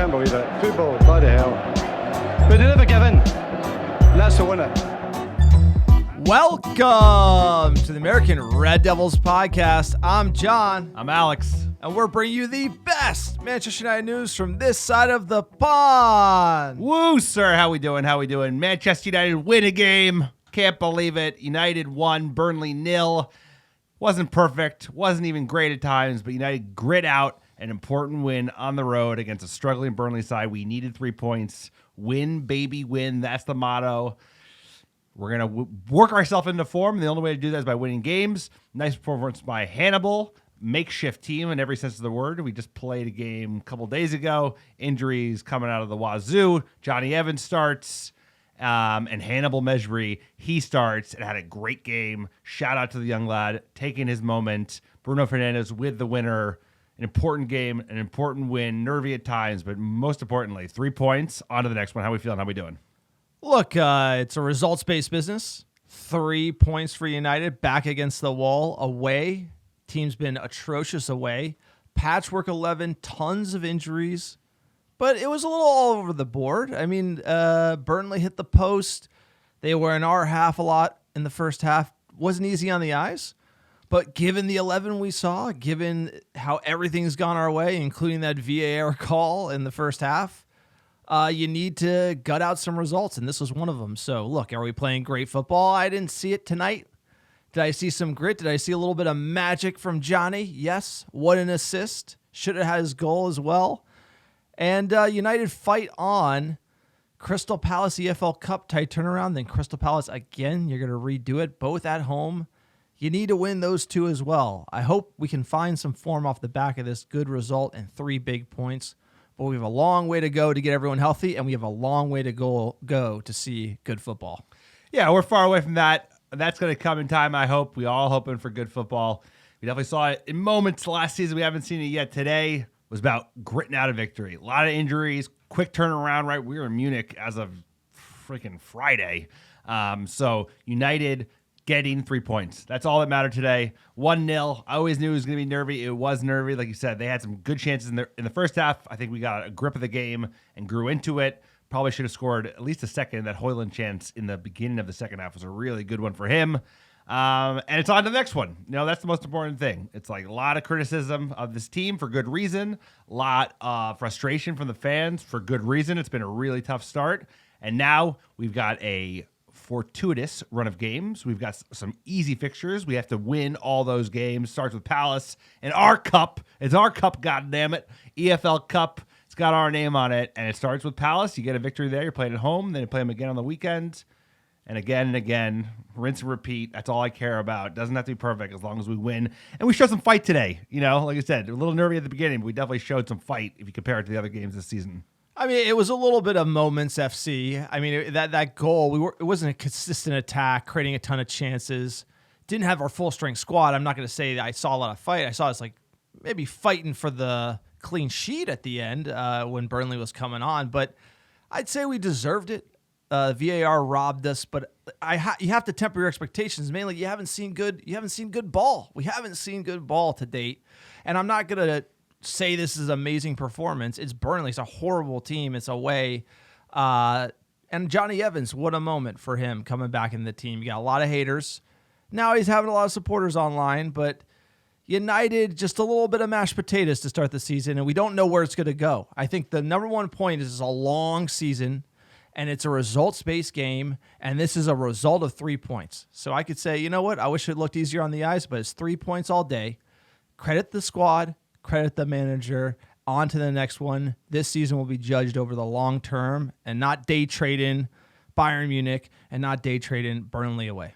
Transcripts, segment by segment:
can't believe it. Football, bloody hell. But they never give in. And that's the winner. Welcome to the American Red Devils podcast. I'm John. I'm Alex. And we're bringing you the best Manchester United news from this side of the pond. Woo, sir. How we doing? Manchester United win a game. Can't believe it. United won. Burnley 0. Wasn't perfect. Wasn't even great at times, but United grit out an important win on the road against a struggling Burnley side. We needed 3 points. Win, baby, win. That's the motto. We're going to work ourselves into form. The only way to do that is by winning games. Nice performance by Hannibal. Makeshift team in every sense of the word. We just played a game a couple days ago. Injuries coming out of the wazoo. Johnny Evans starts. And Hannibal Mejbri, he starts and had a great game. Shout out to the young lad taking his moment. Bruno Fernandes with the winner. An important game, an important win. Nervy at times, but most importantly, 3 points. On to the next one. How we feeling? How we doing? Look, it's a results-based business. 3 points for United, back against the wall, away. Team's been atrocious away. Patchwork 11, tons of injuries. But it was a little all over the board. I mean, Burnley hit the post. They were in our half a lot in the first half. Wasn't easy on the eyes. But given the 11 we saw, given how everything's gone our way, including that VAR call in the first half, you need to gut out some results, and this was one of them. So, look, are we playing great football? I didn't see it tonight. Did I see some grit? Did I see a little bit of magic from Johnny? Yes. What an assist. Should have had his goal as well. And United fight on. Crystal Palace EFL Cup tight turnaround, then Crystal Palace again. You're going to redo it, both at home. You need to win those two as well. I hope we can find some form off the back of this good result and 3 big points. But we have a long way to go to get everyone healthy, and we have a long way to go to see good football. Yeah, we're far away from that. That's going to come in time, I hope. We all hoping for good football. We definitely saw it in moments last season. We haven't seen it yet. Today was about gritting out a victory. A lot of injuries, quick turnaround, right? We were in Munich as of freaking Friday. So United getting 3 points. That's all that mattered today. 1-0. I always knew it was going to be nervy. It was nervy. Like you said, they had some good chances in the first half. I think we got a grip of the game and grew into it. Probably should have scored at least a second. That Højlund chance in the beginning of the second half was a really good one for him. And it's on to the next one. That's the most important thing. It's like a lot of criticism of this team for good reason. A lot of frustration from the fans for good reason. It's been a really tough start. And now we've got a fortuitous run of games. We've got some easy fixtures. We have to win all those games. Starts with Palace and our cup. It's our cup, goddammit. EFL Cup. It's got our name on it. And it starts with Palace. You get a victory there. You're playing at home. Then you play them again on the weekend. And again. Rinse and repeat. That's all I care about. It doesn't have to be perfect as long as we win. And we showed some fight today. Like I said, a little nervy at the beginning, but we definitely showed some fight if you compare it to the other games this season. I mean, it was a little bit of moments FC. I mean, that goal, it wasn't a consistent attack, creating a ton of chances. Didn't have our full-strength squad. I'm not going to say that I saw a lot of fight. I saw us like maybe fighting for the clean sheet at the end when Burnley was coming on. But I'd say we deserved it. VAR robbed us, but you have to temper your expectations. Mainly, you haven't seen good ball. We haven't seen good ball to date, and I'm not gonna say this is amazing performance. It's Burnley. It's a horrible team. It's away. And Johnny Evans, what a moment for him coming back in the team. You got a lot of haters. Now he's having a lot of supporters online, but United, just a little bit of mashed potatoes to start the season, and we don't know where it's going to go. I think the number one point is it's a long season, and it's a results-based game, and this is a result of 3 points. So I could say, you know what? I wish it looked easier on the eyes, but it's 3 points all day. Credit the squad. Credit the manager. On to the next one. This season will be judged over the long term and not day trading Bayern Munich and not day trading Burnley away.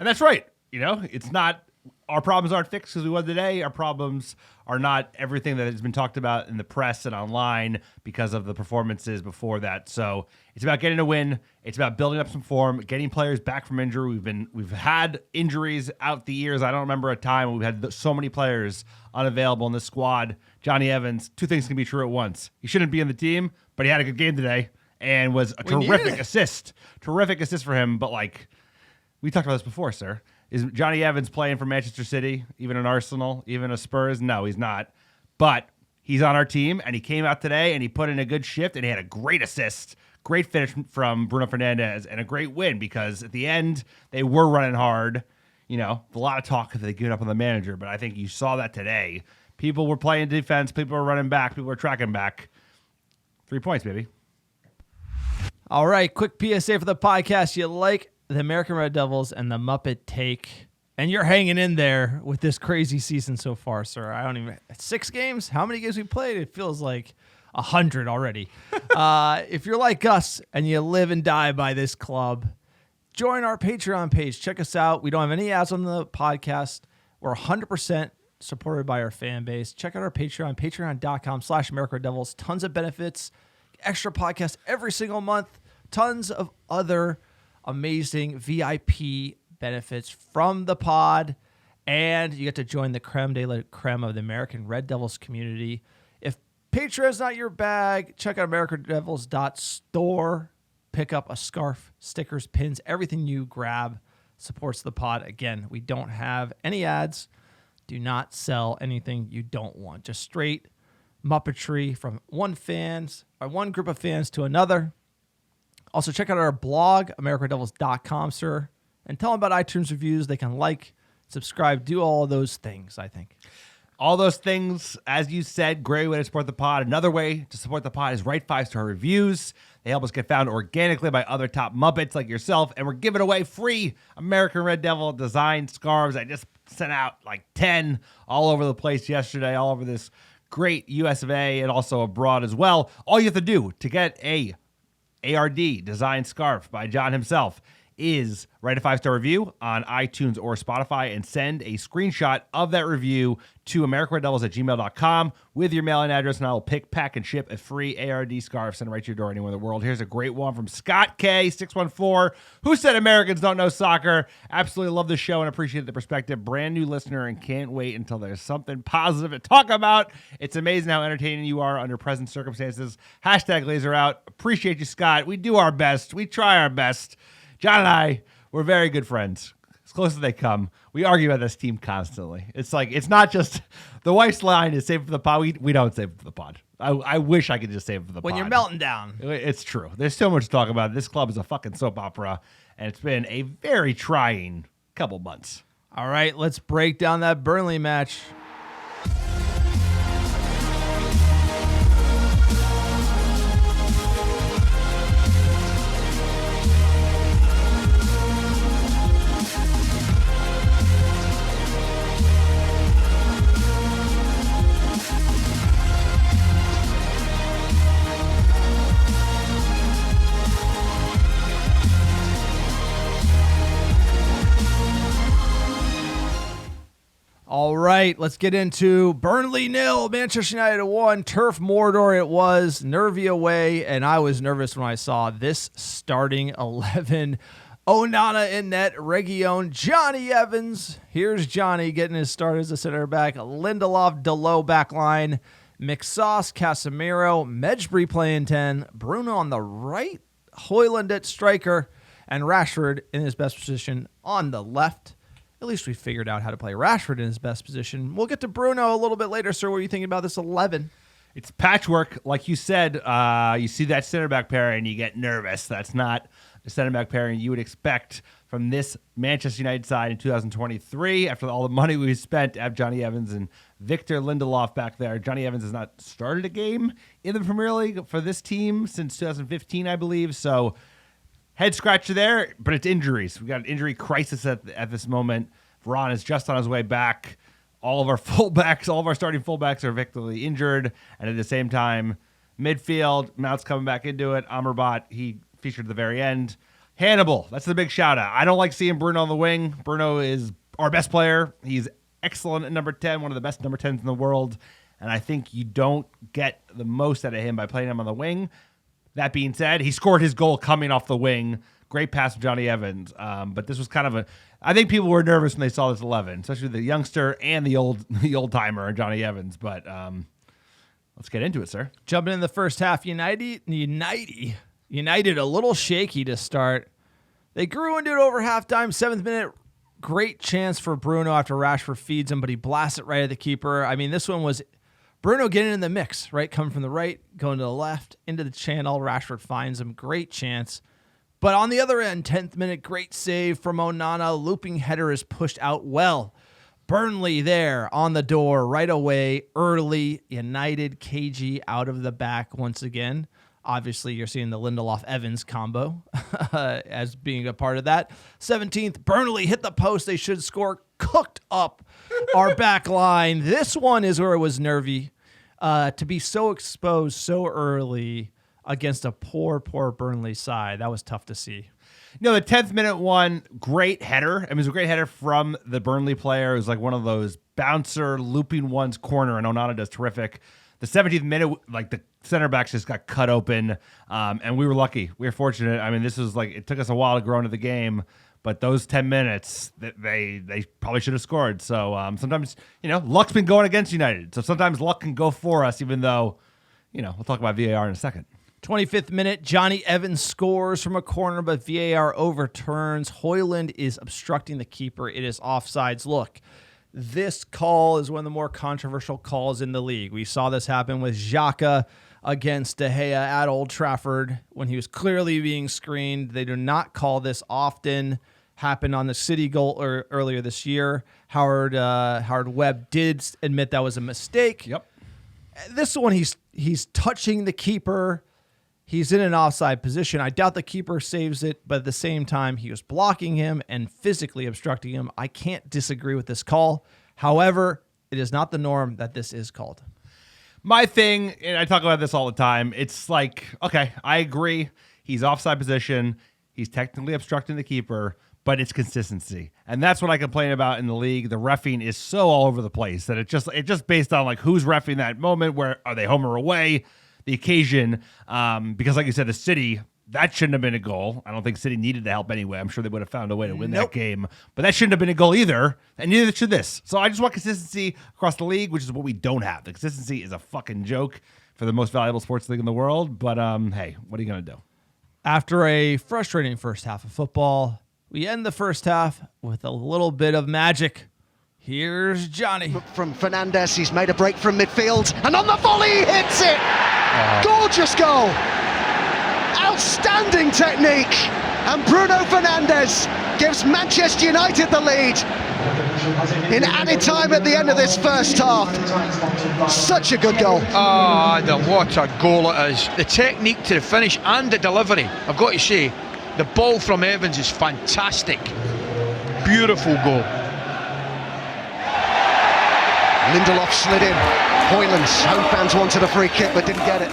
And that's right. It's not our problems aren't fixed because we won today. Our problems are not everything that has been talked about in the press and online because of the performances before that. So it's about getting a win. It's about building up some form, getting players back from injury. We've had injuries out the years. I don't remember a time when we've had so many players unavailable in this squad. Johnny Evans, 2 things can be true at once. He shouldn't be in the team, but he had a good game today and was a terrific assist. Terrific assist for him. But we talked about this before, sir. Is Johnny Evans playing for Manchester City, even an Arsenal, even a Spurs? No, he's not. But he's on our team, and he came out today and he put in a good shift, and he had a great assist, great finish from Bruno Fernandes, and a great win because at the end they were running hard. You know, a lot of talk that they gave up on the manager, but I think you saw that today. People were playing defense, people were running back, people were tracking back. 3 points, baby. All right, quick PSA for the podcast. You like the American Red Devils and the Muppet Take, and you're hanging in there with this crazy season so far, sir. I don't even 6 games. How many games we played? It feels like 100 already. If you're like us and you live and die by this club, join our Patreon page. Check us out. We don't have any ads on the podcast. We're 100% supported by our fan base. Check out our Patreon, patreon.com/AmericaRedDevils. Tons of benefits, extra podcasts every single month, tons of other amazing VIP benefits from the pod, and you get to join the creme de la creme of the American Red Devils community. If Patreon's not your bag, check out AmericanRedDevils.store. Pick up a scarf, stickers, pins, everything you grab supports the pod. Again, we don't have any ads. Do not sell anything you don't want. Just straight Muppetry from one group of fans to another. Also, check out our blog, AmericanRedDevils.com, sir. And tell them about iTunes reviews. They can like, subscribe, do all those things, I think. All those things, as you said, great way to support the pod. Another way to support the pod is write 5-star reviews. They help us get found organically by other top Muppets like yourself. And we're giving away free American Red Devil design scarves. I just sent out like 10 all over the place yesterday, all over this great US of A and also abroad as well. All you have to do to get a ARD design scarf by John himself is write a 5-star review on iTunes or Spotify and send a screenshot of that review to AmericanRedDevils@gmail.com with your mailing address, and I will pick, pack, and ship a free ARD scarf sent right to your door anywhere in the world. Here's a great one from Scott K614, who said Americans don't know soccer. Absolutely love the show and appreciate the perspective. Brand new listener and can't wait until there's something positive to talk about. It's amazing how entertaining you are under present circumstances. Hashtag laser out. Appreciate you, Scott. We do our best. We try our best. John and I, we're very good friends. As close as they come. We argue about this team constantly. It's like, it's not just, the wife's line is save it for the pod. We don't save it for the pod. I wish I could just save it for the pod. When you're melting down. It's true. There's so much to talk about. This club is a fucking soap opera, and it's been a very trying couple months. All right, let's break down that Burnley match. All right, let's get into Burnley 0, Manchester United 1, Turf Mordor it was, nervy away, and I was nervous when I saw this starting 11. Onana in net, Reguilon, Johnny Evans. Here's Johnny getting his start as a center back. Lindelof, Delo back line. McSauce, Casemiro, Medjbri playing 10. Bruno on the right. Højlund at striker. And Rashford in his best position on the left. At least we figured out how to play Rashford in his best position. We'll get to Bruno a little bit later, sir. What are you thinking about this 11? It's patchwork. Like you said, you see that center back pair and you get nervous. That's not the center back pairing you would expect from this Manchester United side in 2023. After all the money we spent to have Johnny Evans and Victor Lindelof back there. Johnny Evans has not started a game in the Premier League for this team since 2015, I believe. So head scratcher there, but it's injuries. We got an injury crisis at this moment. Varane is just on his way back. All of our fullbacks, all of our starting fullbacks are victimally injured. And at the same time, midfield, Mount's coming back into it. Amrabat, he featured at the very end. Hannibal, that's the big shout out. I don't like seeing Bruno on the wing. Bruno is our best player. He's excellent at number 10, one of the best number 10s in the world. And I think you don't get the most out of him by playing him on the wing. That being said, he scored his goal coming off the wing. Great pass from Johnny Evans. But this was kind of I think people were nervous when they saw this 11, especially the youngster and the old timer, Johnny Evans. But let's get into it, sir. Jumping in the first half, United a little shaky to start. They grew into it over halftime. 7th minute, great chance for Bruno after Rashford feeds him, but he blasts it right at the keeper. I mean, this one was Bruno getting in the mix, right? Coming from the right, going to the left, into the channel. Rashford finds him. Great chance. But on the other end, 10th minute, great save from Onana. Looping header is pushed out well. Burnley there on the door right away, early. United, KG out of the back once again. Obviously, you're seeing the Lindelof-Evans combo as being a part of that. 17th, Burnley hit the post. They should score. Cooked up our back line. This one is where it was nervy. To be so exposed so early against a poor Burnley side, that was tough to see. No, the 10th minute one, great header. I mean, it was a great header from the Burnley player. It was like one of those bouncer looping ones corner, and Onana does terrific. The 17th minute, like the center backs just got cut open, and we were lucky. We were fortunate. I mean, this was like, it took us a while to grow into the game, but those 10 minutes, they probably should have scored. So sometimes, luck's been going against United. So sometimes luck can go for us, even though, we'll talk about VAR in a second. 25th minute, Johnny Evans scores from a corner, but VAR overturns. Højlund is obstructing the keeper. It is offsides. Look, this call is one of the more controversial calls in the league. We saw this happen with Xhaka against De Gea at Old Trafford when he was clearly being screened. They do not call this often. Happened on the City goal earlier this year. Howard Webb did admit that was a mistake. Yep. This one, he's touching the keeper. He's in an offside position. I doubt the keeper saves it, but at the same time, he was blocking him and physically obstructing him. I can't disagree with this call. However, it is not the norm that this is called. My thing, and I talk about this all the time, it's like, okay, I agree. He's offside position. He's technically obstructing the keeper, but it's consistency. And that's what I complain about in the league. The reffing is so all over the place that it just based on like who's reffing that moment, where are they home or away, the occasion, because like you said, the City, that shouldn't have been a goal. I don't think City needed the help anyway. I'm sure they would have found a way to win that game, but that shouldn't have been a goal either, and neither should this. So I just want consistency across the league, which is what we don't have. The consistency is a fucking joke for the most valuable sports league in the world, but hey, what are you going to do? After a frustrating first half of football, we end the first half with a little bit of magic. Here's Johnny. From Fernandes, he's made a break from midfield, and on the volley, he hits it! Gorgeous goal! Outstanding technique! And Bruno Fernandes gives Manchester United the lead in added time at the end of this first half. Such a good goal. What a goal it is. The technique to the finish and the delivery, I've got to say, the ball from Evans is fantastic. Beautiful goal. Lindelof slid in. Højlund's home fans wanted a free kick but didn't get it.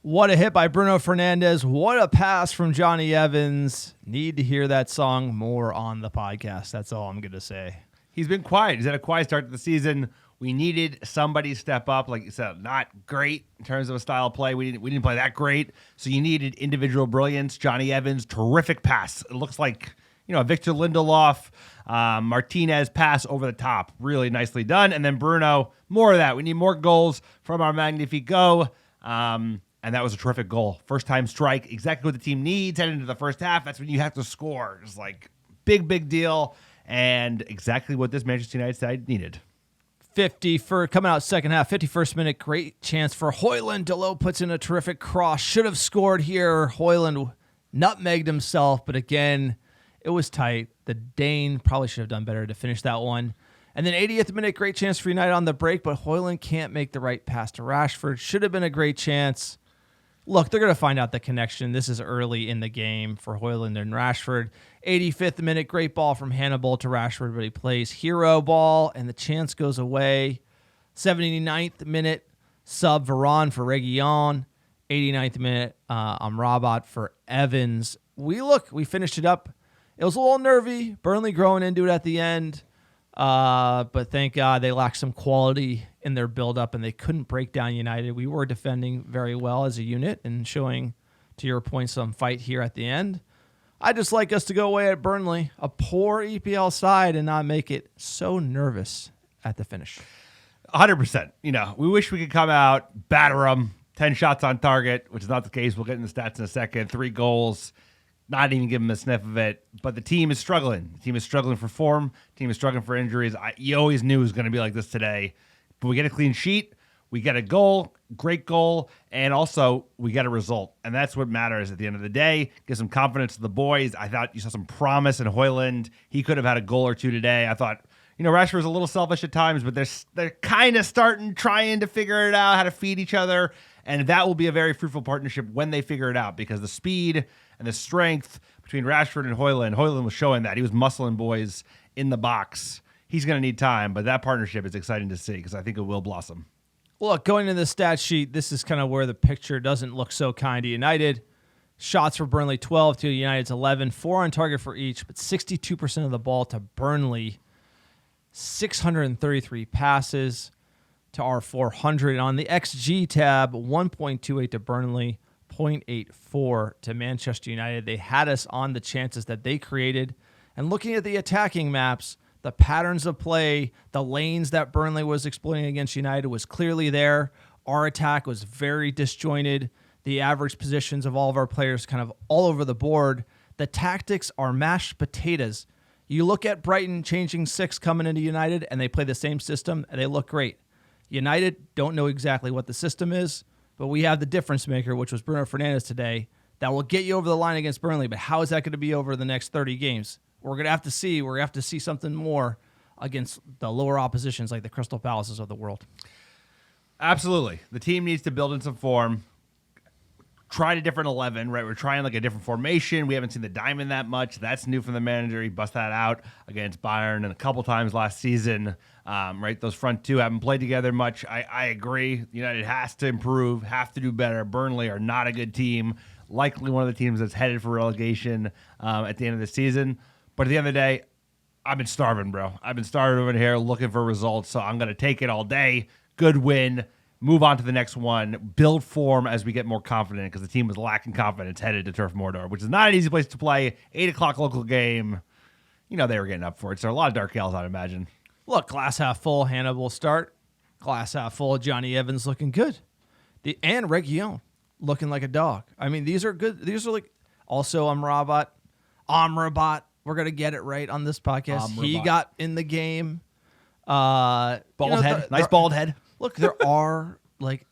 What a hit by Bruno Fernandes. What a pass from Johnny Evans. Need to hear that song more on the podcast. That's all I'm going to say. He's been quiet. He's had a quiet start to the season. We needed somebody to step up. Like you said, not great in terms of a style of play. We didn't play that great. So you needed individual brilliance. Johnny Evans, terrific pass. It looks like, Victor Lindelof, Martinez pass over the top. Really nicely done. And then Bruno, more of that. We need more goals from our Magnifico. And that was a terrific goal. First time strike. Exactly what the team needs heading into the first half. That's when you have to score. Just like big deal. And exactly what this Manchester United side needed. Coming out second half, 51st minute, great chance for Højlund. Delot puts in a terrific cross. Should have scored here. Højlund nutmegged himself, but again, it was tight. The Dane probably should have done better to finish that one. And then 80th minute, great chance for United on the break, but Højlund can't make the right pass to Rashford. Should have been a great chance. Look, they're going to find out the connection. This is early in the game for Højlund and Rashford. 85th minute, great ball from Hannibal to Rashford, but he plays hero ball, and the chance goes away. 79th minute, sub Varane for Reguilon. 89th minute, Amrabat for Evans. We finished it up. It was a little nervy. Burnley growing into it at the end. But thank God they lacked some quality in their build-up, and they couldn't break down United. We were defending very well as a unit and showing, to your point, some fight here at the end. I'd just like us to go away at Burnley, a poor EPL side, and not make it so nervous at the finish. 100%. We wish we could come out, batter them, 10 shots on target, which is not the case. We'll get into the stats in a second. 3 goals. not even give him a sniff of it. But the team is struggling. The team is struggling for form. The team is struggling for injuries. You always knew it was going to be like this today. But we get a clean sheet. We get a goal, great goal, and also we get a result. And that's what matters at the end of the day. Give some confidence to the boys. I thought you saw some promise in Højlund. He could have had a goal or two today. I thought, Rashford was a little selfish at times, but they're kind of trying to figure it out, how to feed each other. And that will be a very fruitful partnership when they figure it out, because the speed and the strength between Rashford and Højlund was showing that. He was muscling boys in the box. He's going to need time, but that partnership is exciting to see because I think it will blossom. Look, going to the stat sheet, this is kind of where the picture doesn't look so kind to United. Shots for Burnley, 12 to United's 11, 4 on target for each, but 62% of the ball to Burnley, 633 passes to our 400. On the XG tab, 1.28 to Burnley, 0.84 to Manchester United. They had us on the chances that they created. And looking at the attacking maps, the patterns of play, the lanes that Burnley was exploiting against United was clearly there. Our attack was very disjointed. The average positions of all of our players kind of all over the board. The tactics are mashed potatoes. You look at Brighton changing 6 coming into United, and they play the same system, and they look great. United don't know exactly what the system is, but we have the difference maker, which was Bruno Fernandes today, that will get you over the line against Burnley. But how is that going to be over the next 30 games? We're going to have to see. We're going to have to see something more against the lower oppositions like the Crystal Palaces of the world. Absolutely. The team needs to build in some form. Tried a different 11, right? We're trying like a different formation. We haven't seen the diamond that much. That's new from the manager. He busted that out against Bayern and a couple times last season, right? Those front two haven't played together much. I agree. United has to improve, have to do better. Burnley are not a good team. Likely one of the teams that's headed for relegation at the end of the season. But at the end of the day, I've been starving, bro. I've been starving over here looking for results, so I'm going to take it all day. Good win. Move on to the next one. Build form as we get more confident, because the team was lacking confidence headed to Turf Mordor, which is not an easy place to play. 8 o'clock local game. They were getting up for it. So a lot of dark ales, I'd imagine. Look, glass half full, Hannibal start. Glass half full, Johnny Evans looking good. And Reguilon looking like a dog. I mean, these are good. These are like also Amrabat. We're going to get it right on this podcast. He got in the game. Bald head. Nice bald head. Look, there are like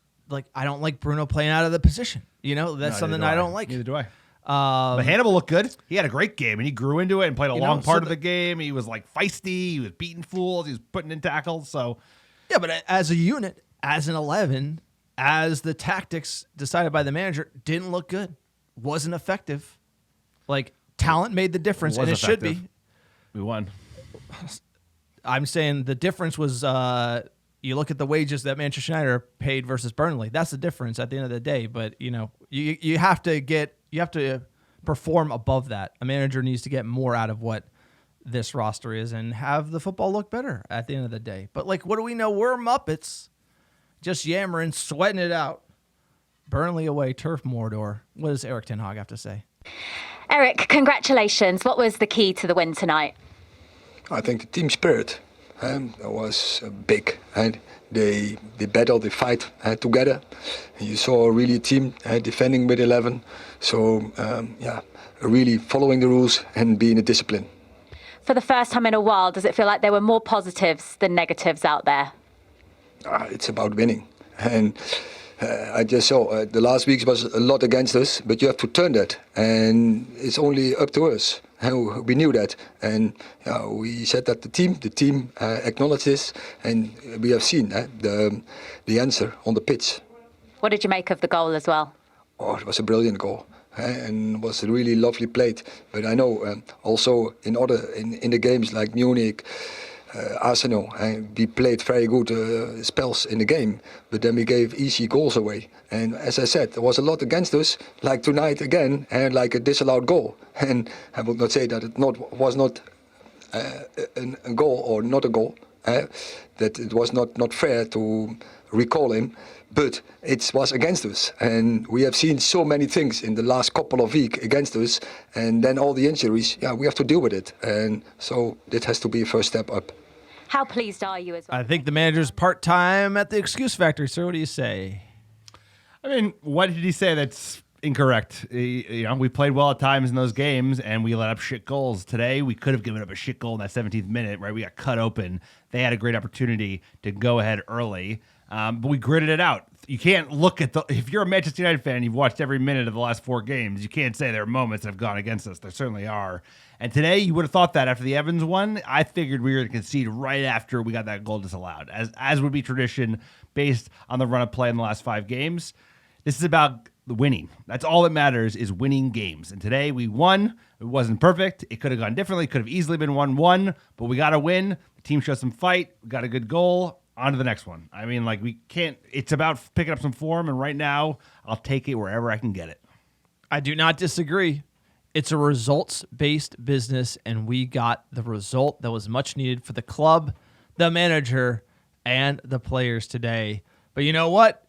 I don't like Bruno playing out of the position. That's something I don't like. Neither do I. But Hannibal looked good. He had a great game, and he grew into it and played a long part of the game. He was like feisty. He was beating fools. He was putting in tackles. So, yeah, but as a unit, as an 11, as the tactics decided by the manager, didn't look good. Wasn't effective. Like, talent made the difference, and it should be. We won. I'm saying the difference was you look at the wages that Manchester United are paid versus Burnley. That's the difference at the end of the day. But you have to perform above that. A manager needs to get more out of what this roster is and have the football look better at the end of the day. But what do we know? We're Muppets, just yammering, sweating it out. Burnley away, Turf Mordor. What does Erik ten Hag have to say? Erik, congratulations. What was the key to the win tonight? I think the team spirit was big. And they battle, they fight together. You saw really a team defending with 11. So, really following the rules and being a discipline. For the first time in a while, does it feel like there were more positives than negatives out there? It's about winning. And I just saw the last weeks was a lot against us, but you have to turn that. And it's only up to us. We knew that, and we said that the team acknowledged this, and we have seen the answer on the pitch. What did you make of the goal as well? Oh, it was a brilliant goal, and was really lovely played. But I know also in the games like Munich, Arsenal, we played very good spells in the game, but then we gave easy goals away. And as I said, there was a lot against us, like tonight again, and like a disallowed goal. And I would not say that it was not a goal or not a goal, that it was not fair to recall him, but it was against us. And we have seen so many things in the last couple of weeks against us, and then all the injuries, we have to deal with it. And so that has to be a first step up. How pleased are you as well? I think the manager's part-time at the Excuse Factory, sir. What do you say? I mean, what did he say that's incorrect. We played well at times in those games, and we let up shit goals. Today, we could have given up a shit goal in that 17th minute, right? We got cut open. They had a great opportunity to go ahead early, but we gritted it out. You can't look at if you're a Manchester United fan, you've watched every minute of the last 4 games. You can't say there are moments that have gone against us. There certainly are. And today, you would have thought that after the Evans one, I figured we were going to concede right after we got that goal disallowed, as would be tradition based on the run of play in the last 5 games. This is about the winning. That's all that matters, is winning games. And today we won. It wasn't perfect. It could have gone differently. Could have easily been 1-1, but we got to win. The team showed some fight. We got a good goal. On to the next one. I mean, like, we can't, it's about picking up some form, and right now I'll take it wherever I can get it. I do not disagree. It's a results-based business, and we got the result that was much needed for the club, the manager, and the players today. But you know what?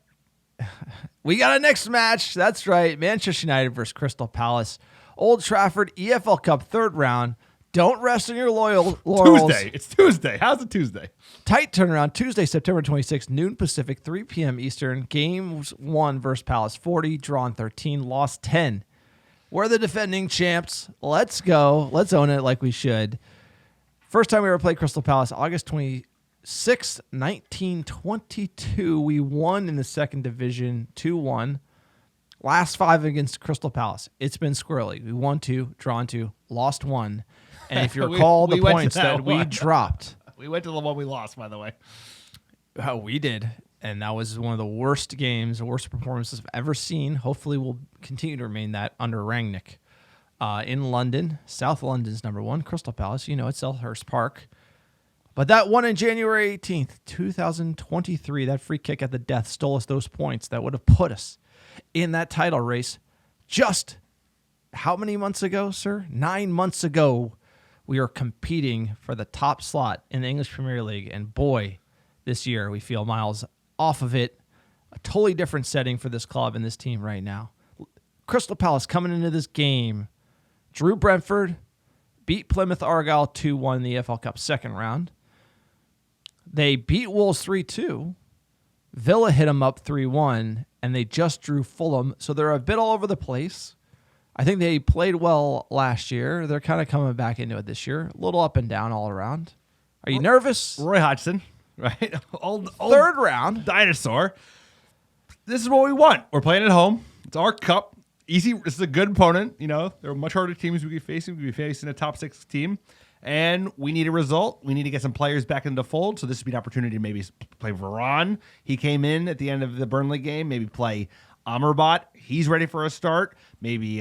We got a next match. That's right. Manchester United versus Crystal Palace. Old Trafford, EFL Cup, 3rd round. Don't rest on your laurels. Tuesday. It's Tuesday. How's it Tuesday? Tight turnaround. Tuesday, September 26th, noon Pacific, 3 p.m. Eastern. Games 1 versus Palace, 40. Drawn 13. Lost 10. We're the defending champs. Let's go. Let's own it like we should. First time we ever played Crystal Palace, August 26th, 1922. We won in the 2nd division, 2-1. Last 5 against Crystal Palace. It's been squirrely. We won 2, drawn 2, lost 1. And if you recall the points that we dropped. We went to the one we lost, by the way. Oh, we did. And that was one of the worst games, the worst performances I've ever seen. Hopefully we'll continue to remain that under Rangnick. In London, South London's number 1, Crystal Palace. It's Selhurst Park. But that one on January 18th, 2023, that free kick at the death stole us those points that would have put us in that title race just how many months ago, sir? 9 months ago, we were competing for the top slot in the English Premier League. And boy, this year we feel miles off of it. A totally different setting for this club and this team right now. Crystal Palace coming into this game, drew Brentford, beat Plymouth Argyle 2-1 in the EFL Cup 2nd round. They beat Wolves 3-2. Villa hit them up 3-1, and they just drew Fulham. So they're a bit all over the place. I think they played well last year. They're kind of coming back into it this year. A little up and down all around. Are you nervous? Roy Hodgson, right? old 3rd round. Dinosaur. This is what we want. We're playing at home. It's our cup. Easy. This is a good opponent. There are much harder teams we could be facing. We could be facing a top 6 team. And we need a result. We need to get some players back into the fold. So this would be an opportunity to maybe play Varane. He came in at the end of the Burnley game. Maybe play Amrabat. He's ready for a start. Maybe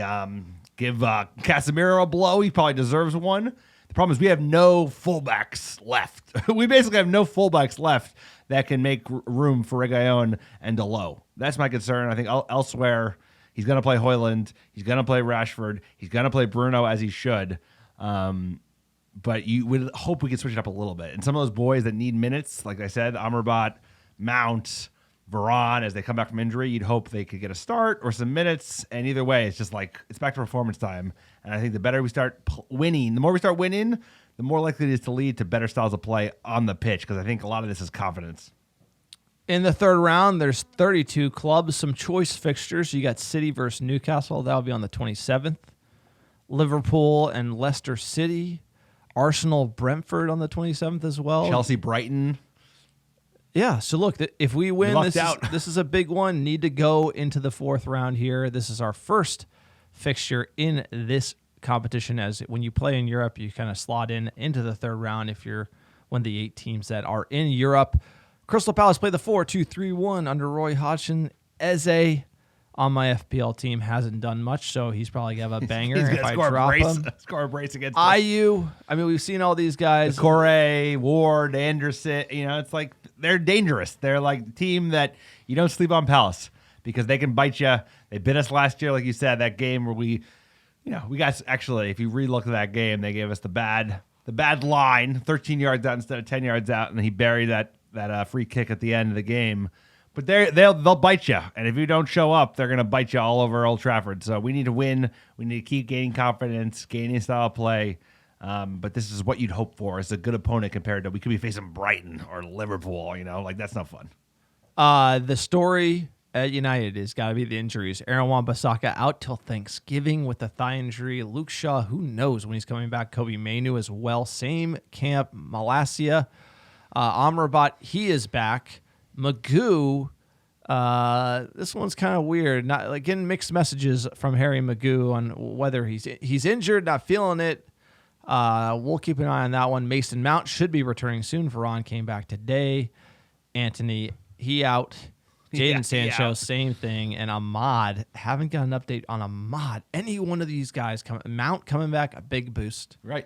give Casemiro a blow. He probably deserves one. The problem is we have no fullbacks left. We basically have no fullbacks left that can make room for Reguilón and Dalot. That's my concern. I think elsewhere he's going to play Højlund. He's going to play Rashford. He's going to play Bruno as he should. But you would hope we could switch it up a little bit. And some of those boys that need minutes, like I said, Amrabat, Mount, Varane, as they come back from injury, you'd hope they could get a start or some minutes. And either way, it's just like it's back to performance time. And I think the better we start winning, the more we start winning, the more likely it is to lead to better styles of play on the pitch, because I think a lot of this is confidence. In the 3rd round, there's 32 clubs, some choice fixtures. You got City versus Newcastle. That'll be on the 27th. Liverpool and Leicester City. Arsenal, Brentford on the 27th as well. Chelsea, Brighton. Yeah, so look, if we win, this is a big one. Need to go into the 4th round here. This is our first fixture in this competition, as when you play in Europe, you kind of slot into the 3rd round if you're one of the 8 teams that are in Europe. Crystal Palace play the 4-2-3-1 under Roy Hodgson. Eze on my FPL team hasn't done much, so he's probably going to have a banger if I drop him. Score a brace against us. IU, I mean, we've seen all these guys. Corey, Ward, Anderson, it's like they're dangerous. They're like the team that you don't sleep on Palace because they can bite you. They bit us last year, like you said, that game where we got, actually, if you relook at that game, they gave us the bad line, 13 yards out instead of 10 yards out, and he buried that free kick at the end of the game. But they'll bite you, and if you don't show up, they're going to bite you all over Old Trafford. So we need to win. We need to keep gaining confidence, gaining style of play. But this is what you'd hope for. It's a good opponent compared to we could be facing Brighton or Liverpool. Like that's not fun. The story at United has got to be the injuries. Aaron Wan-Bissaka out till Thanksgiving with a thigh injury. Luke Shaw, who knows when he's coming back. Kobe Mainu as well. Same camp. Malacia. Amrabat, he is back. Magoo, this one's kind of weird. Not like getting mixed messages from Harry Magoo on whether he's injured, not feeling it. We'll keep an eye on that one. Mason Mount should be returning soon. Varane came back today. Anthony, he out. Jadon Sancho, same thing. And Ahmad, haven't got an update on Ahmad. Any one of these guys, Mount coming back, a big boost. Right.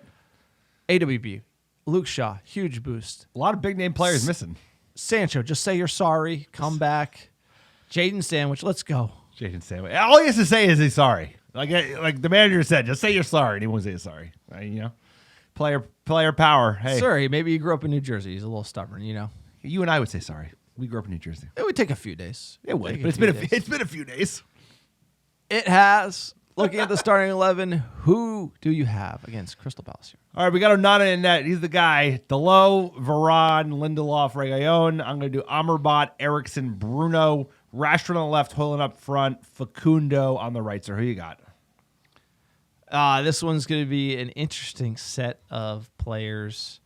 AWB, Luke Shaw, huge boost. A lot of big name players missing. Sancho, just say you're sorry. Come back. Jaden Sandwich, let's go. Jaden Sandwich. All he has to say is he's sorry. Like the manager said, just say you're sorry. And he won't say he's sorry. Player power. Hey. Sorry, maybe he grew up in New Jersey. He's a little stubborn, You and I would say sorry. We grew up in New Jersey. It would take a few days. It would, but it's been a few days. It has. Looking at the starting 11, who do you have against Crystal Palace here? All right, we got Onana in net. He's the guy. Delo, Varane, Lindelof, Reguilon. I'm going to do Amrabat, Eriksson, Bruno, Rashford on the left, Højlund up front, Facundo on the right. So who you got? This one's going to be an interesting set of players.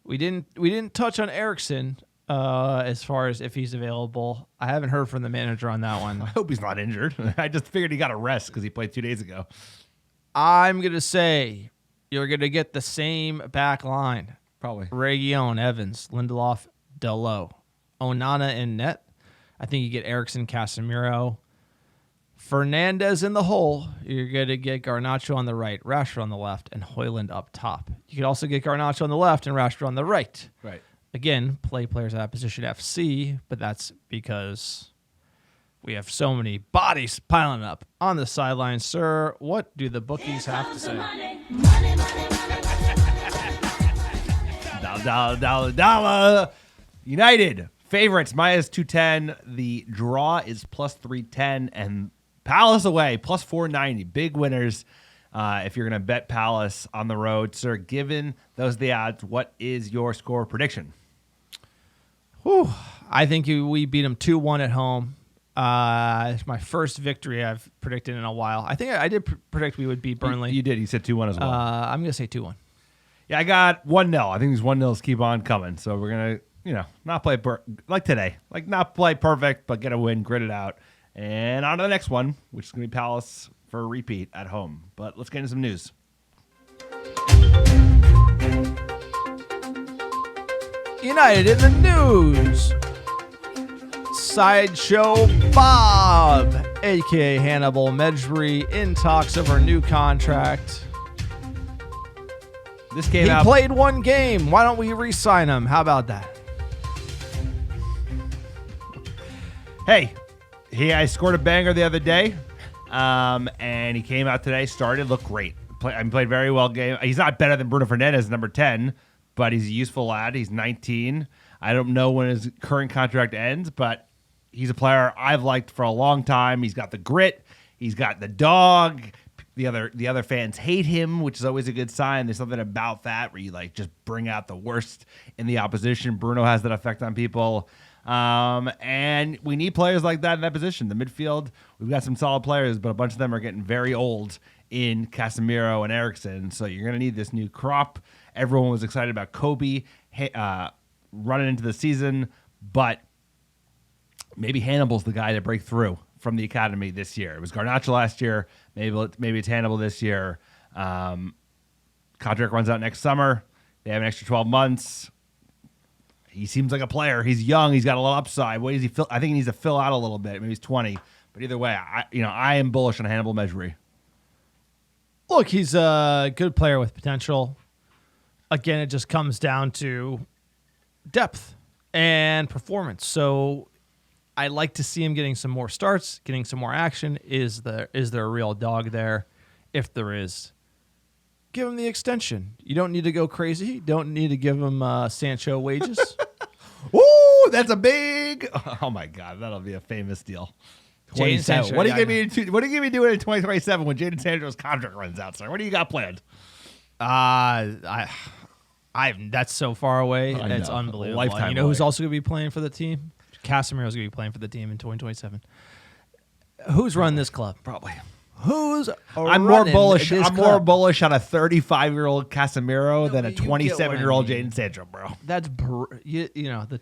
We didn't touch on Eriksson as far as if he's available. I haven't heard from the manager on that one. I hope he's not injured. I just figured he got a rest because he played 2 days ago. I'm going to say you're going to get the same back line. Probably. Reguilon, Evans, Lindelof, Delo. Onana in net. I think you get Eriksson, Casemiro. Fernandez in the hole. You're going to get Garnacho on the right, Rashford on the left, and Højlund up top. You could also get Garnacho on the left and Rashford on the right. Right. Again, play players at that position FC, but that's because we have so many bodies piling up on the sideline. Sir, what do the bookies have to say? Dollar. United favorites -210. The draw is +310, and Palace away +490. Big winners. If you're going to bet Palace on the road, sir, given those the odds, what is your score prediction? Whew. I think we beat them 2-1 at home. It's my first victory I've predicted in a while. I think I did predict we would beat Burnley. You did. You said 2-1 as well. I'm going to say 2-1. Yeah, I got 1-0. I think these 1-0s keep on coming. So we're going to, not play like today. Like not play perfect, but get a win, grit it out. And on to the next one, which is going to be Palace for a repeat at home. But let's get into some news. United in the news. Sideshow Bob, a.k.a. Hannibal Mejbri, in talks over a new contract. This came He out. played one game. Why don't we re-sign him? How about that? Hey, I scored a banger the other day, and he came out today, started, looked great. Played very well game. He's not better than Bruno Fernandes, number 10, but he's a useful lad. He's 19. I don't know when his current contract ends, but he's a player I've liked for a long time. He's got the grit. He's got the dog. The other fans hate him, which is always a good sign. There's something about that where you just bring out the worst in the opposition. Bruno has that effect on people. And we need players like that in that position. The midfield, we've got some solid players, but a bunch of them are getting very old in Casemiro and Eriksson. So you're going to need this new crop. Everyone was excited about Kobe running into the season, but maybe Hannibal's the guy to break through from the academy this year. It was Garnacho last year. Maybe it's Hannibal this year. Contract runs out next summer. They have an extra 12 months. He seems like a player. He's young. He's got a little upside. What does he feel? I think he needs to fill out a little bit. Maybe he's 20. But either way, I am bullish on Hannibal Mejbri. Look, he's a good player with potential. Again, it just comes down to depth and performance. So I like to see him getting some more starts, getting some more action. Is there a real dog there? If there is, give him the extension. You don't need to go crazy. You don't need to give him Sancho wages. Ooh, that's a big. Oh my God, that'll be a famous deal. Jadon Sancho. What are you gonna be doing in 2027 when Jadon Sancho's contract runs out, sir? What do you got planned? That's so far away. I It's know. unbelievable. Lifetime You know who's away. also going to be playing for the team? Casemiro's going to be playing for the team in 2027. Who's running this club? Probably. Who's I'm more running bullish. this I'm more club? bullish on a 35-year-old Casemiro than a but you get what I 27-year-old mean. Jadon Sancho, bro. That's you know the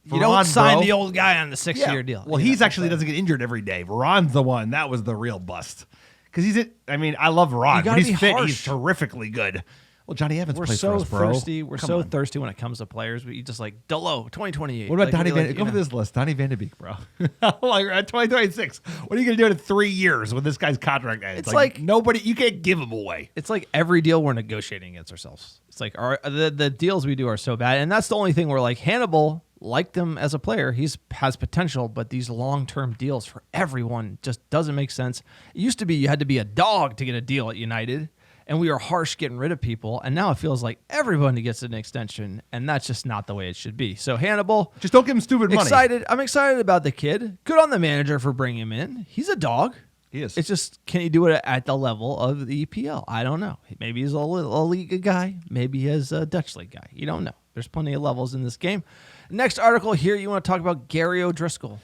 you Varane, don't sign bro. the old guy on the 6-year deal. Well, You he's know, actually doesn't get injured every day. Varane's the one. That was the real bust. Because I mean, I love You Varane. gotta When he's be fit, harsh. he's terrifically good. Well, Johnny Evans we're plays so for us, bro. thirsty. We're Come so on. thirsty when it comes to players. We just like Delo 2028. What about like, Donnie like, Van? you Go for know. this list. Donnie Van de Beek, bro. Like at 2026. What are you gonna do in 3 years when this guy's contract ends? It's like- nobody. You can't give him away. It's like every deal we're negotiating against ourselves. It's like the deals we do are so bad, and that's the only thing we're like. Hannibal liked him as a player; has potential, but these long-term deals for everyone just doesn't make sense. It used to be you had to be a dog to get a deal at United, and we were harsh getting rid of people, and now it feels like everybody gets an extension, and that's just not the way it should be. So Hannibal, Just don't give him stupid money. I'm excited about the kid. Good on the manager for bringing him in. He's a dog. He is. It's just, can he do it at the level of the EPL? I don't know. Maybe he's a league guy. Maybe he's a Dutch league guy. You don't know. There's plenty of levels in this game. Next article here, you want to talk about Gary O'Driscoll.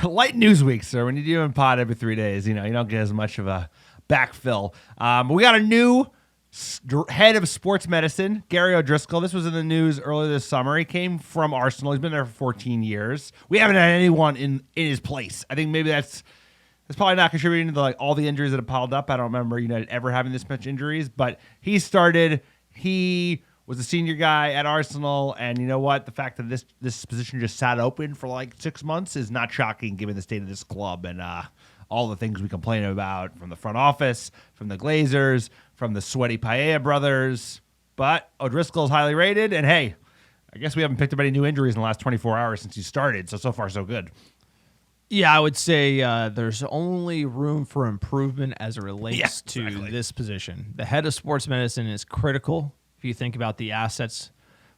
Light news week, sir. When you're doing pod every 3 days, you don't get as much of a backfill. We got a new head of sports medicine, Gary O'Driscoll. This was in the news earlier this summer. He came from Arsenal. He's been there for 14 years. We haven't had anyone in his place. I think maybe that's probably not contributing to all the injuries that have piled up. I don't remember United ever having this much injuries, but he was a senior guy at Arsenal, and you know what? The fact that this position just sat open for like 6 months is not shocking given the state of this club and all the things we complain about from the front office, from the Glazers, from the sweaty Paella brothers. But O'Driscoll is highly rated, and hey, I guess we haven't picked up any new injuries in the last 24 hours since he started, so far so good. Yeah, I would say there's only room for improvement as it relates to this position. The head of sports medicine is critical. If you think about the assets,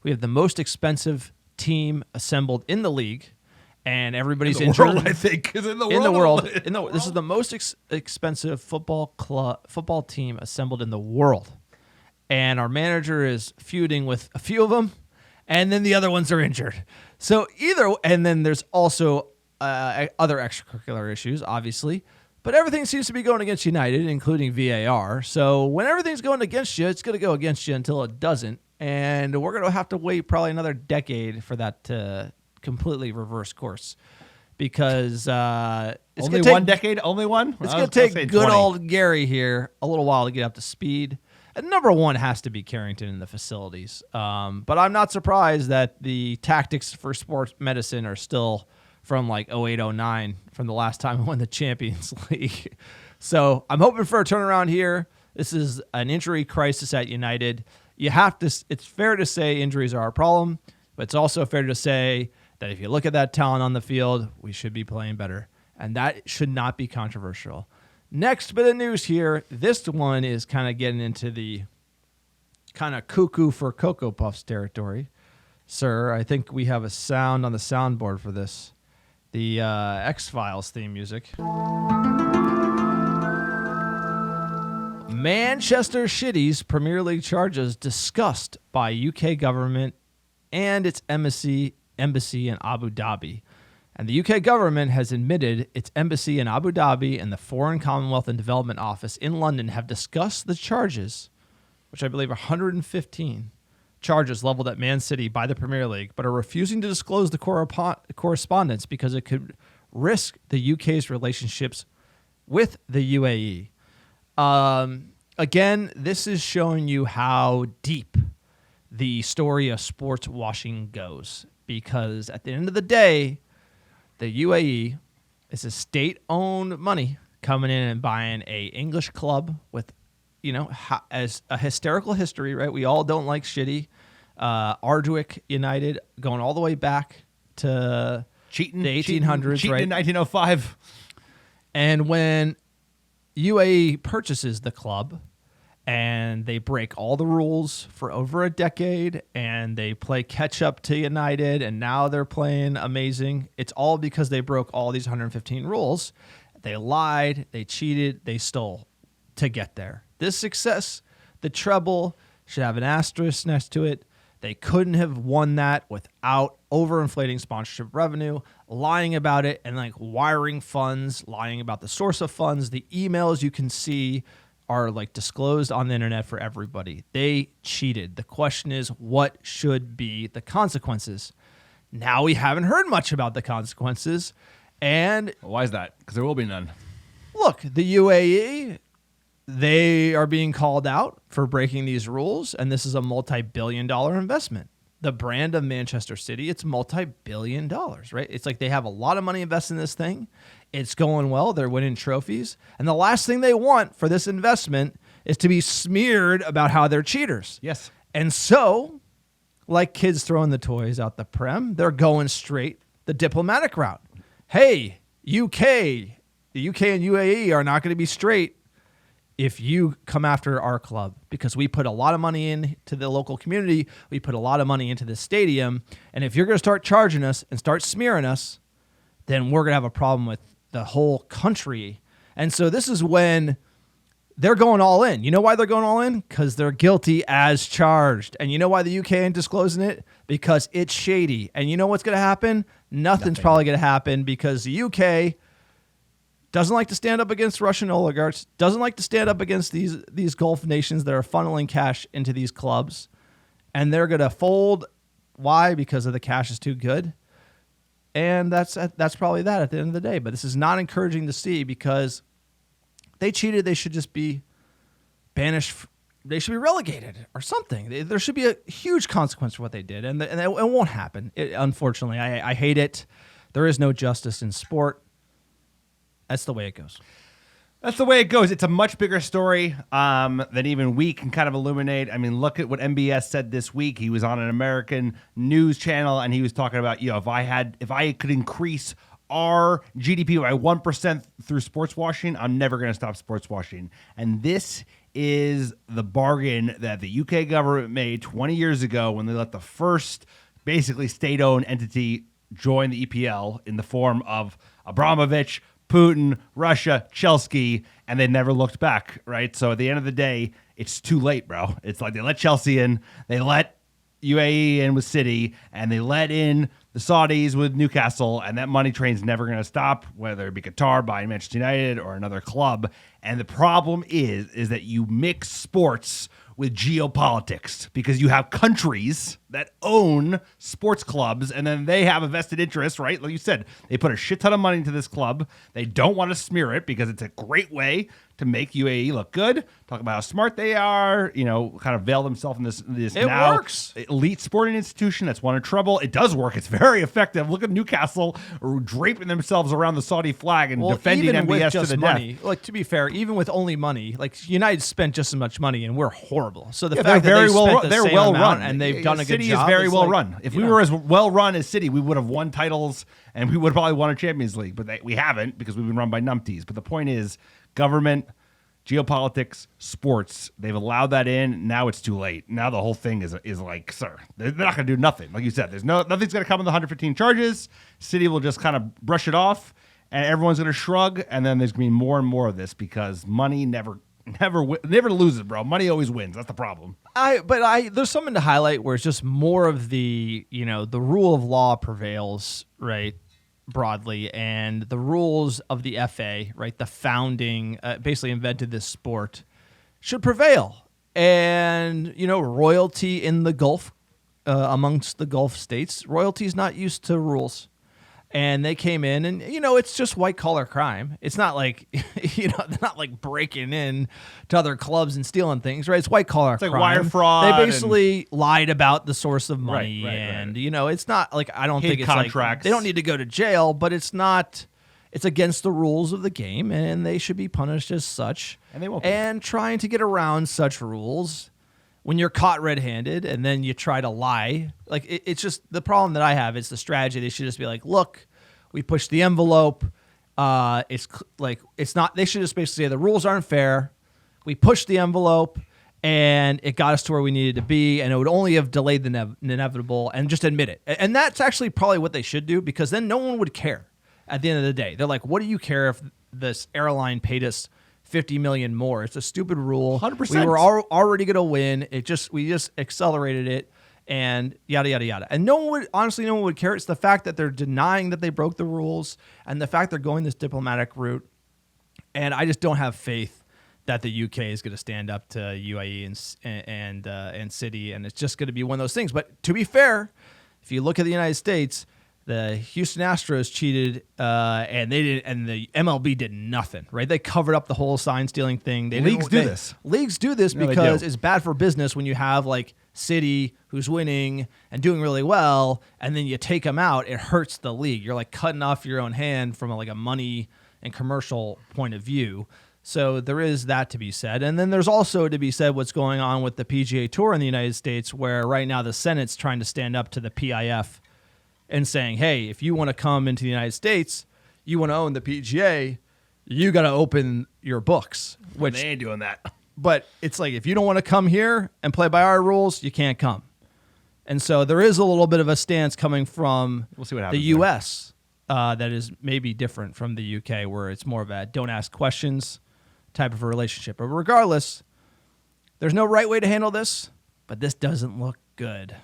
we have the most expensive team assembled in the league, and everybody's injured. World, I think, is in the world. In the world, this is the most expensive football team assembled in the world, and our manager is feuding with a few of them, and then the other ones are injured. So and then there's also other extracurricular issues, obviously. But everything seems to be going against United, including VAR. So when everything's going against you, it's going to go against you until it doesn't. And we're going to have to wait probably another decade for that to completely reverse course. Because it's only take, one decade? Only one? It's going to take good 20. old Gary here a little while to get up to speed. And number one has to be Carrington in the facilities. But I'm not surprised that the tactics for sports medicine are still from like 08-09, from the last time we won the Champions League. So I'm hoping for a turnaround here. This is an injury crisis at United. It's fair to say injuries are a problem, but it's also fair to say that if you look at that talent on the field, we should be playing better. And that should not be controversial. Next bit of news here. This one is kind of getting into the kind of cuckoo for Cocoa Puffs territory. Sir, I think we have a sound on the soundboard for this. The X-Files theme music. Manchester City's Premier League charges discussed by UK government and its embassy in Abu Dhabi. And the UK government has admitted its embassy in Abu Dhabi and the Foreign Commonwealth and Development Office in London have discussed the charges, which I believe are 115 charges leveled at Man City by the Premier League, but are refusing to disclose the correspondence because it could risk the UK's relationships with the UAE. Again, this is showing you how deep the story of sports washing goes, because at the end of the day, the UAE is a state-owned money coming in and buying a English club with, as a hysterical history, right? We all don't like shitty. Ardwick United going all the way back to the 1800s, cheating right? In 1905. And when UAE purchases the club and they break all the rules for over a decade and they play catch up to United and now they're playing amazing, it's all because they broke all these 115 rules. They lied, they cheated, they stole to get there. This success, the treble, should have an asterisk next to it They couldn't have won that without overinflating sponsorship revenue, lying about it, and like wiring funds, lying about the source of funds. The emails you can see are like disclosed on the internet for everybody. They cheated. The question is, what should be the consequences? Now we haven't heard much about the consequences. And Why is that? Because there will be none. look, the UAE, they are being called out for breaking these rules, and this is a multi-billion-dollar investment. The brand of Manchester City, it's multi-billion dollars, right? It's like they have a lot of money invested in this thing. It's going well. They're winning trophies. And the last thing they want for this investment is to be smeared about how they're cheaters. Yes. And so, like kids throwing the toys out the Prem, they're going straight the diplomatic route. Hey, UK, the UK and UAE are not going to be straight if you come after our club, because we put a lot of money into the local community. We put a lot of money into the stadium. And if you're going to start charging us and start smearing us, then we're going to have a problem with the whole country. And so this is when they're going all in. You know why they're going all in? Because they're guilty as charged. And you know why the UK ain't disclosing it? Because it's shady. And you know what's going to happen? Nothing's probably going to happen, because the UK doesn't like to stand up against Russian oligarchs, doesn't like to stand up against these Gulf nations that are funneling cash into these clubs. And they're going to fold. Why? Because of the cash is too good. And that's probably that at the end of the day. But this is not encouraging to see, because they cheated. They should just be banished. They should be relegated or something. There should be a huge consequence for what they did. And it won't happen. Unfortunately, I hate it. There is no justice in sport. That's the way it goes. That's the way it goes. It's a much bigger story than even we can kind of illuminate. I mean, look at what MBS said this week. He was on an American news channel, and he was talking about, if I could increase our GDP by 1% through sports washing, I'm never going to stop sports washing. And this is the bargain that the UK government made 20 years ago when they let the first basically state-owned entity join the EPL in the form of Abramovich, Putin, Russia, Chelsea, and they never looked back, right? So at the end of the day, it's too late, bro. It's like they let Chelsea in, they let UAE in with City, and they let in the Saudis with Newcastle, and that money train's never going to stop, whether it be Qatar buying Manchester United or another club. And the problem is that you mix sports with geopolitics, because you have countries that own sports clubs, and then they have a vested interest, right? Like you said, they put a shit ton of money into this club. They don't want to smear it because it's a great way to make UAE look good, talk about how smart they are, kind of veil themselves in this It now works. elite sporting institution that's won in trouble. It does work. It's very effective. Look at Newcastle draping themselves around the Saudi flag and defending even with MBS to just the money, death. like, to be fair, even with only money, like United spent just as much money, and we're horrible. So the Yeah, fact they're that very they well spent run. the They're same well amount run, and they've done a good City job. is very it's well like, run. If we were as well run as City, we would have won titles and we would have probably won a Champions League. But we haven't, because we've been run by numpties. But the point is, government, geopolitics, sports, they've allowed that in. Now it's too late. Now the whole thing is like, sir, they're not going to do nothing. Like you said, nothing's going to come in the 115 charges. City will just kind of brush it off, and everyone's going to shrug. And then there's going to be more and more of this, because money never loses, bro. Money always wins. That's the problem. There's something to highlight where it's just more of the rule of law prevails, right? Broadly, and the rules of the FA, right, the founding basically invented this sport, should prevail. And royalty in the Gulf, amongst the Gulf states, royalty is not used to rules, and they came in, and it's just white collar crime. It's not like they're not like breaking in to other clubs and stealing things, right? It's white collar crime. Like wire fraud. They basically lied about the source of money, Right. and it's not like, I don't Hid think it's contracts. like they don't need to go to jail, but it's against the rules of the game, and they should be punished as such. And they won't be. And trying to get around such rules, when you're caught red-handed and then you try to lie, like it's just the problem that I have is the strategy. They should just be like, look, we pushed the envelope. It's not. They should just basically say the rules aren't fair. We pushed the envelope, and it got us to where we needed to be, and it would only have delayed the inevitable, and just admit it. And that's actually probably what they should do, because then no one would care at the end of the day. They're like, what do you care if this airline paid us $50 million more? It's a stupid rule. 100%. We were already going to win. We just accelerated it. and yada, yada, yada. And no one would care. It's the fact that they're denying that they broke the rules and the fact they're going this diplomatic route. And I just don't have faith that the UK is going to stand up to UAE and City, and it's just going to be one of those things. But to be fair, if you look at the United States, the Houston Astros cheated, and they did, and the MLB did nothing. Right? They covered up the whole sign stealing thing. Leagues do this. Leagues do this because it's bad for business when you have like City who's winning and doing really well, and then you take them out. It hurts the league. You're like cutting off your own hand from like a money and commercial point of view. So there is that to be said. And then there's also to be said what's going on with the PGA Tour in the United States, where right now the Senate's trying to stand up to the PIF and saying, hey, if you want to come into the United States, you want to own the PGA, you got to open your books. Which they ain't doing that. But it's like, if you don't want to come here and play by our rules, you can't come. And so there is a little bit of a stance coming from the U.S. That is maybe different from the UK, where it's more of a don't ask questions type of a relationship. But regardless, there's no right way to handle this, but this doesn't look good.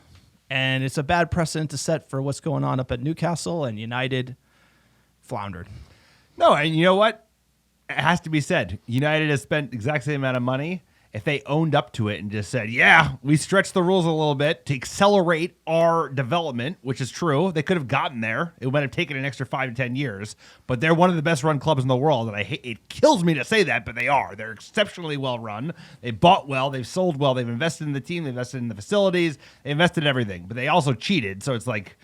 And it's a bad precedent to set for what's going on up at Newcastle, and United floundered. No, and you know what? It has to be said. United has spent the exact same amount of money. If they owned up to it and just said, yeah, we stretched the rules a little bit to accelerate our development, which is true. They could have gotten there. It might have taken an extra 5 to 10 years, but they're one of the best run clubs in the world. And it kills me to say that, but they are. They're exceptionally well run. They bought well. They've sold well. They've invested in the team. They've invested in the facilities. They invested in everything, but they also cheated. So it's like,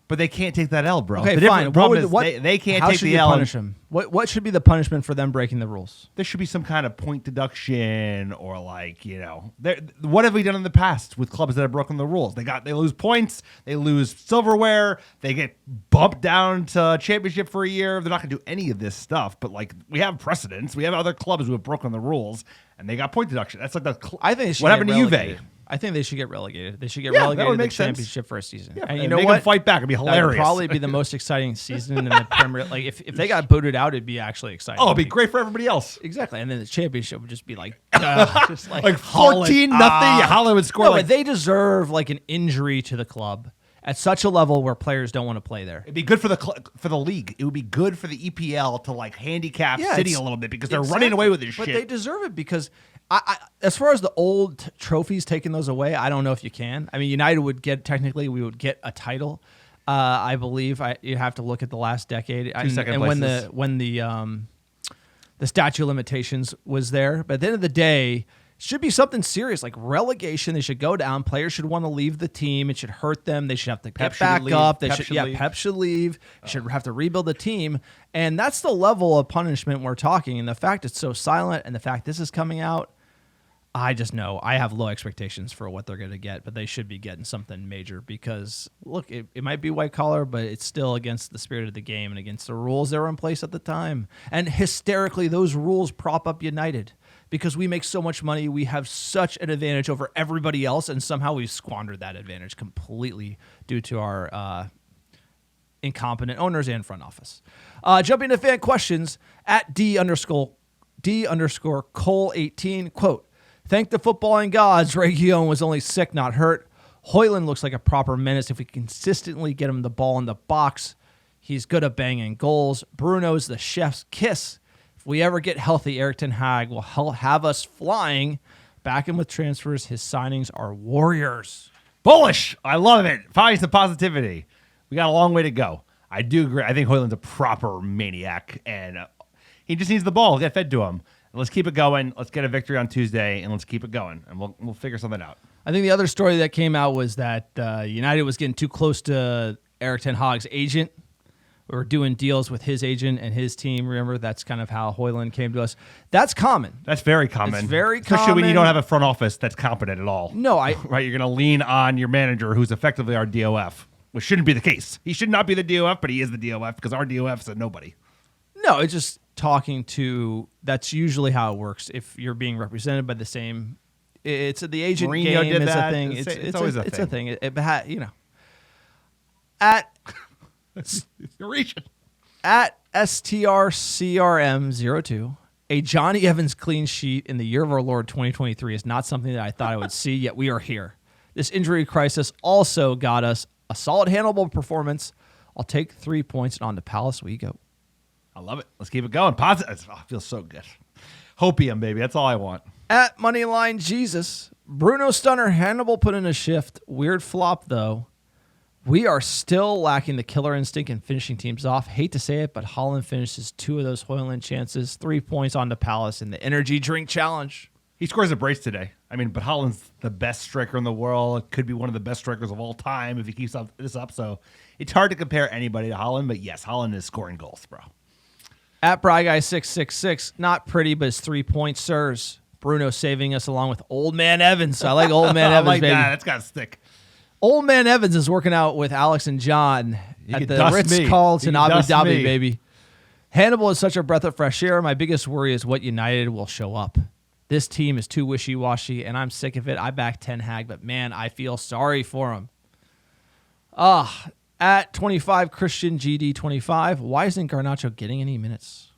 but they can't take that L, bro. Okay, the fine. Problem is they can't take the L. Punish them? What should be the punishment for them breaking the rules? There should be some kind of point deduction, or like, you know, what have we done in the past with clubs that have broken the rules? They lose points, they lose silverware, they get bumped down to championship for a year. They're not going to do any of this stuff, but like, we have precedents. We have other clubs who have broken the rules, and they got point deduction. That's like I think what happened to Juve. I think they should get relegated. They should get relegated to the championship for a season. Yeah, and you know what? Them fight back. It'd be hilarious. That would probably be the most exciting season in the Premier. Like if they got booted out, it'd be actually exciting. Oh, it'd be great for everybody else. Exactly. And then the championship would just be like, just like 14-0. Holland would score. No, but they deserve like an injury to the club at such a level where players don't want to play there. It'd be good for the league. It would be good for the EPL to like handicap City a little bit, because they're running away with this shit. But they deserve it because I, as far as the old trophies, taking those away, I don't know if you can. I mean, United would get, technically, we would get a title. I believe you have to look at the last decade. And when the statute of limitations was there. But at the end of the day, it should be something serious like relegation. They should go down. Players should want to leave the team. It should hurt them. They should have to get back up. Pep should leave. Should have to rebuild the team. And that's the level of punishment we're talking. And the fact it's so silent, and the fact this is coming out, I just know I have low expectations for what they're going to get, but they should be getting something major because, look, it might be white collar, but it's still against the spirit of the game and against the rules that were in place at the time. And hysterically, those rules prop up United because we make so much money. We have such an advantage over everybody else, and somehow we've squandered that advantage completely due to our incompetent owners and front office. Jumping to fan questions at D_Cole18, quote, "Thank the footballing gods, Reguilon was only sick, not hurt. Højlund looks like a proper menace if we consistently get him the ball in the box. He's good at banging goals. Bruno's the chef's kiss. If we ever get healthy, Erik ten Hag will have us flying. Back in with transfers. His signings are warriors." Bullish. I love it. Finding some positivity. We got a long way to go. I do agree. I think Højlund's a proper maniac, and he just needs the ball. Get fed to him. Let's keep it going. Let's get a victory on Tuesday, and let's keep it going, and we'll figure something out. I think the other story that came out was that United was getting too close to Erik ten Hag's agent. We were doing deals with his agent and his team. Remember, that's kind of how Højlund came to us. That's common. That's very common. It's very Especially common. when you don't have a front office that's competent at all. No, right? You're going to lean on your manager, who's effectively our DOF, which shouldn't be the case. He should not be the DOF, but he is the DOF because our DOF's a nobody. No, it's just talking to. That's usually how it works. If you're being represented by the same, it's the agent Mourinho game did is that. a thing. It's always a thing. It's a thing. You know, at at STRCRM02, a Johnny Evans clean sheet in the year of our Lord 2023 is not something that I thought I would see. Yet we are here. This injury crisis also got us a solid Hannibal performance. I'll take 3 points, and on to Palace we go. I love it. Let's keep it going. Positive. Oh, it feels so good. Hopium, baby. That's all I want. At Moneyline Jesus, Bruno Stunner, Hannibal put in a shift. Weird flop, though. We are still lacking the killer instinct in finishing teams off. Hate to say it, but Holland finishes 2 of those Hoyland chances. 3 points on to Palace in the energy drink challenge. He scores a brace today. I mean, but Holland's the best striker in the world. Could be one of the best strikers of all time if he keeps this up. So it's hard to compare anybody to Holland. But yes, Holland is scoring goals, bro. At Bryguy666, not pretty, but it's 3 points, sirs. Bruno saving us along with Old Man Evans. I like Old Man I Evans, like baby. that. That's got to stick. Old Man Evans is working out with Alex and John You at can the dust Ritz-Carlton me. You Abu can dust Dhabi, me. baby. Hannibal is such a breath of fresh air. My biggest worry is what United will show up. This team is too wishy-washy, and I'm sick of it. I back Ten Hag, but man, I feel sorry for him. At 25, Christian GD25, why isn't Garnacho getting any minutes?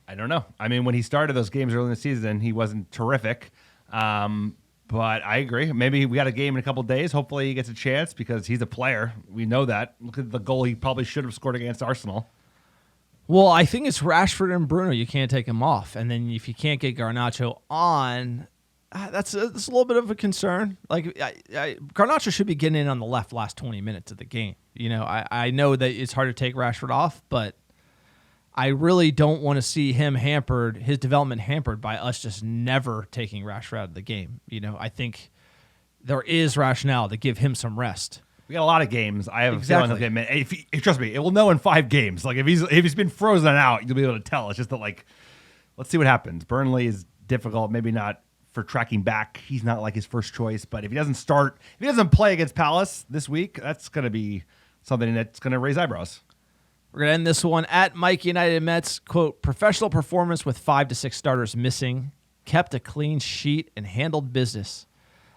I don't know. I mean, when he started those games early in the season, he wasn't terrific. But I agree. Maybe we got a game in a couple days. Hopefully he gets a chance because he's a player. We know that. Look at the goal he probably should have scored against Arsenal. Well, I think it's Rashford and Bruno. You can't take him off. And then if you can't get Garnacho on, that's a little bit of a concern. Like Garnacho should be getting in on the last 20 minutes of the game. You know, I know that it's hard to take Rashford off, but I really don't want to see him hampered, his development hampered by us just never taking Rashford out of the game. You know, I think there is rationale to give him some rest. We got a lot of games. I have Exactly. a feeling he'll get if trust me, it will know in 5 games. Like if he's been frozen out, you'll be able to tell. It's just that like, let's see what happens. Burnley is difficult, maybe not for tracking back. He's not like his first choice, but if he doesn't play against Palace this week, that's going to be something that's going to raise eyebrows. We're going to end this one at Mike United Mets. Quote, professional performance with 5 to 6 starters missing, kept a clean sheet, and handled business.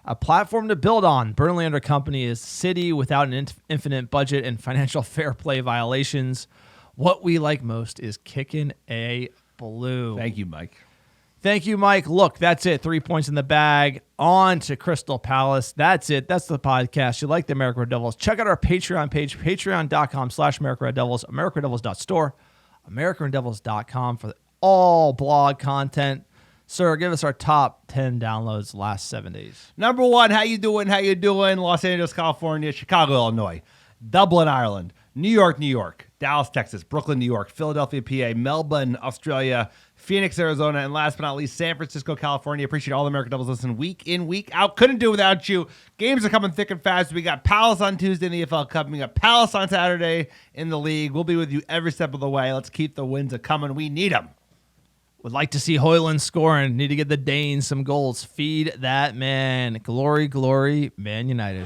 A platform to build on. Burnley under company is city without an infinite budget and financial fair play violations. What we like most is kicking a blue. Thank you, Mike. Thank you, Mike. Look, that's it. 3 points in the bag. On to Crystal Palace. That's it. That's the podcast. You like the American Red Devils? Check out our Patreon page, patreon.com/American Red Devils, AmericanRedDevils.store, AmericanRedDevils.com for all blog content. Sir, give us our top 10 downloads last 7 days. Number 1, how you doing? How you doing? Los Angeles, California, Chicago, Illinois, Dublin, Ireland, New York, Dallas, Texas, Brooklyn, New York, Philadelphia, PA, Melbourne, Australia, Phoenix, Arizona, and last but not least, San Francisco, California. Appreciate all the American Devils listening week in, week out. Couldn't do it without you. Games are coming thick and fast. We got Palace on Tuesday in the EFL Cup. We got Palace on Saturday in the league. We'll be with you every step of the way. Let's keep the wins a-coming. We need them. Would like to see Hoyland scoring. Need to get the Danes some goals. Feed that man. Glory, glory, Man United.